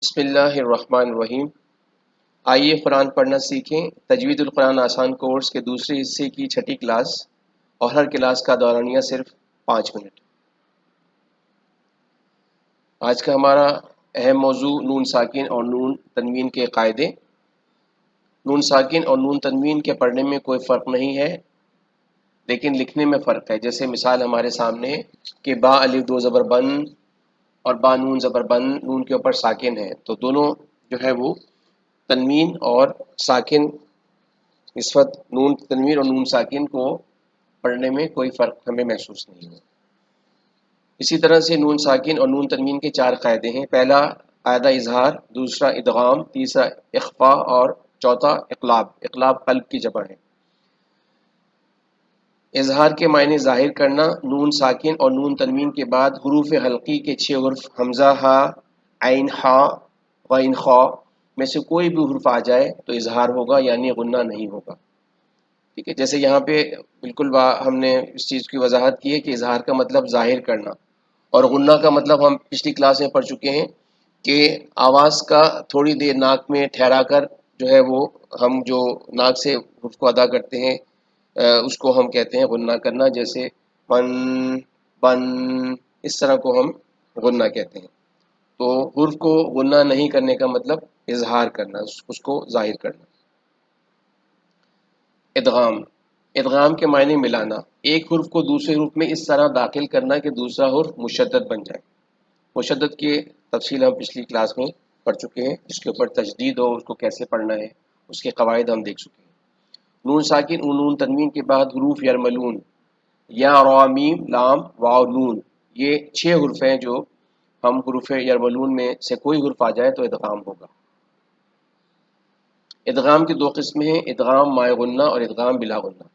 بسم اللہ الرحمن الرحیم۔ آئیے قرآن پڑھنا سیکھیں۔ تجوید القرآن آسان کورس کے دوسرے حصے کی چھٹی کلاس، اور ہر کلاس کا دورانیہ صرف 5 منٹ۔ آج کا ہمارا اہم موضوع نون ساکن اور نون تنوین کے قاعدے۔ نون ساکن اور نون تنوین کے پڑھنے میں کوئی فرق نہیں ہے، لیکن لکھنے میں فرق ہے۔ جیسے مثال ہمارے سامنے کہ با الف دو زبر بن اور با نون زبر بن، نون کے اوپر ساکن ہے، تو دونوں جو ہے وہ تنوین اور ساکن، اس وقت نون تنوین اور نون ساکن کو پڑھنے میں کوئی فرق ہمیں محسوس نہیں ہو۔ اسی طرح سے نون ساکن اور نون تنوین کے 4 قاعدے ہیں۔ پہلا قاعدہ اظہار، دوسرا ادغام، تیسرا اخفاء اور چوتھا اقلاب۔ اقلاب قلب کی جمع ہے۔ اظہار کے معنی ظاہر کرنا۔ نون ساکن اور نون تنوین کے بعد حروف حلقی کے 6 حرف حمزہ، ہا، عین، ہا، غین، خا میں سے کوئی بھی حرف آ جائے تو اظہار ہوگا، یعنی غنہ نہیں ہوگا۔ ٹھیک ہے، جیسے یہاں پہ بالکل ہم نے اس چیز کی وضاحت کی ہے کہ اظہار کا مطلب ظاہر کرنا، اور غنہ کا مطلب ہم پچھلی کلاس میں پڑھ چکے ہیں کہ آواز کا تھوڑی دیر ناک میں ٹھہرا کر جو ہے وہ ہم جو ناک سے حرف کو ادا کرتے ہیں اس کو ہم کہتے ہیں غنہ کرنا۔ جیسے من، بن، اس طرح کو ہم غنہ کہتے ہیں۔ تو حرف کو غنہ نہیں کرنے کا مطلب اظہار کرنا، اس کو ظاہر کرنا۔ ادغام، ادغام کے معنی ملانا، ایک حرف کو دوسرے حرف میں اس طرح داخل کرنا کہ دوسرا حرف مشدد بن جائے۔ مشدد کی تفصیل ہم پچھلی کلاس میں پڑھ چکے ہیں، جس کے اوپر تجدید ہو اس کو کیسے پڑھنا ہے اس کے قواعد ہم دیکھ چکے ہیں۔ نون ساکن و نون تنوین کے بعد حروف یرملون، یا، را، میم، لام، واو، نون، یہ 6 حرف ہیں جو ہم حروف یرملون میں سے کوئی حرف آ جائے تو ادغام ہوگا۔ ادغام کی 2 قسمیں ہیں، ادغام مائے غنہ اور ادغام بلا غنہ۔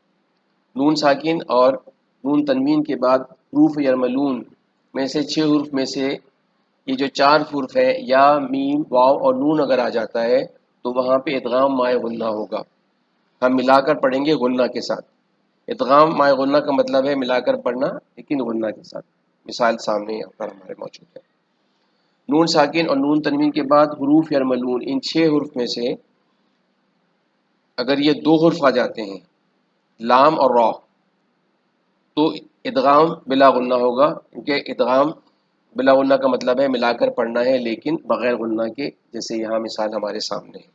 نون ساکن اور نون تنوین کے بعد حروف یرملون میں سے 6 حرف میں سے یہ جو 4 حرف ہے یا، میم، واو اور نون اگر آ جاتا ہے تو وہاں پہ ادغام مائے غنہ ہوگا۔ ہم ملا کر پڑھیں گے غنہ کے ساتھ۔ ادغام مائے غنہ کا مطلب ہے ملا کر پڑھنا لیکن غنہ کے ساتھ۔ مثال سامنے یہاں پر ہمارے موجود ہے۔ نون ساکن اور نون تنوین کے بعد حروف یرملون، ان 6 حرف میں سے اگر یہ 2 حرف آ جاتے ہیں، لام اور را، تو ادغام بلا غنہ ہوگا، کیونکہ ادغام بلا غنہ کا مطلب ہے ملا کر پڑھنا ہے لیکن بغیر غنہ کے، جیسے یہاں مثال ہمارے سامنے ہے۔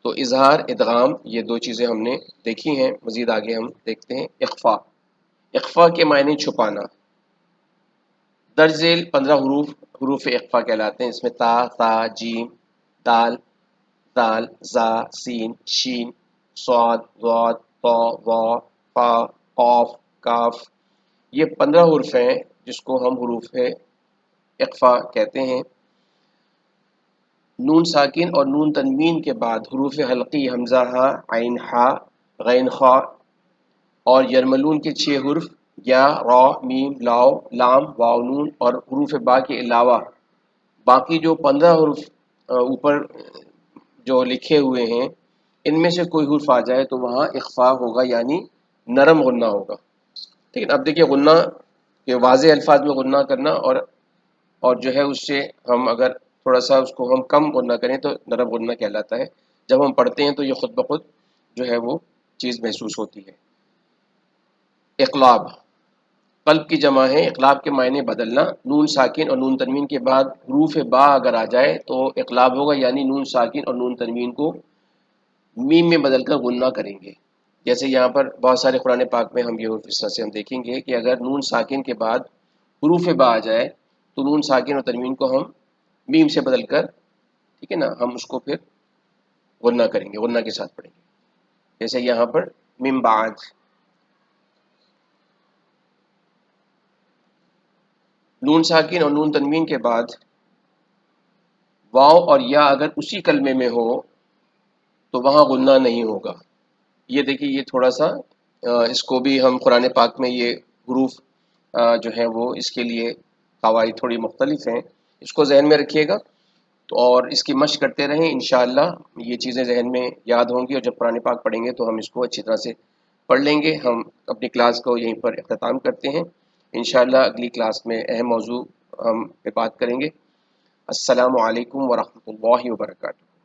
تو اظہار، ادغام، یہ 2 چیزیں ہم نے دیکھی ہیں۔ مزید آگے ہم دیکھتے ہیں اخفاء۔ اخفاء کے معنی چھپانا۔ درج ذیل 15 حروف حروف اخفاء کہلاتے ہیں۔ اس میں تا، ثا، جیم، دال، ذال، زا، سین، شین، صاد، ضاد، طا، وا، فا، قاف، کاف، یہ 15 حرف ہیں جس کو ہم حروف اخفاء کہتے ہیں۔ نون ساکن اور نون تنوین کے بعد حروف حلقی حمزہ، ہا، عین، ہا، غین، خا اور یرملون کے 6 حرف یا، را، میم، لاو، لام، واو، نون اور حروف با کے علاوہ باقی جو 15 حرف اوپر جو لکھے ہوئے ہیں، ان میں سے کوئی حرف آ جائے تو وہاں اخفاء ہوگا، یعنی نرم غنہ ہوگا۔ ٹھیک ہے، اب دیکھیے غنہ کے واضح الفاظ میں غنہ کرنا اور جو ہے اس سے ہم اگر تھوڑا سا اس کو ہم کم غنہ کریں تو نرم غنہ کہلاتا ہے۔ جب ہم پڑھتے ہیں تو یہ خود بخود جو ہے وہ چیز محسوس ہوتی ہے۔ اقلاب، قلب کی جمع ہے۔ اقلاب کے معنی بدلنا۔ نون ساکن اور نون تنوین کے بعد حروف با اگر آ جائے تو اقلاب ہوگا، یعنی نون ساکن اور نون تنوین کو میم میں بدل کر غنہ کریں گے۔ جیسے یہاں پر بہت سارے قرآن پاک میں ہم یہ حروف اس طرح سے ہم دیکھیں گے کہ اگر نون ساکن کے بعد حروف با آ جائے تو نون ساکن اور تنوین کو ہم میم سے بدل کر، ٹھیک ہے نا، ہم اس کو پھر غنہ کریں گے، غنہ کے ساتھ پڑھیں گے۔ جیسے یہاں پر من بعد۔ نون ساکن اور نون تنوین کے بعد واو اور یا اگر اسی کلمے میں ہو تو وہاں غنہ نہیں ہوگا۔ یہ دیکھیے، یہ تھوڑا سا اس کو بھی ہم قرآن پاک میں یہ حروف جو ہیں وہ اس کے لیے قواعد تھوڑی مختلف ہیں، اس کو ذہن میں رکھیے گا تو اور اس کی مشق کرتے رہیں، انشاءاللہ یہ چیزیں ذہن میں یاد ہوں گی، اور جب قرآن پاک پڑھیں گے تو ہم اس کو اچھی طرح سے پڑھ لیں گے۔ ہم اپنی کلاس کو یہیں پر اختتام کرتے ہیں۔ انشاءاللہ اگلی کلاس میں اہم موضوع ہم پہ بات کریں گے۔ السلام علیکم ورحمۃ اللہ وبرکاتہ.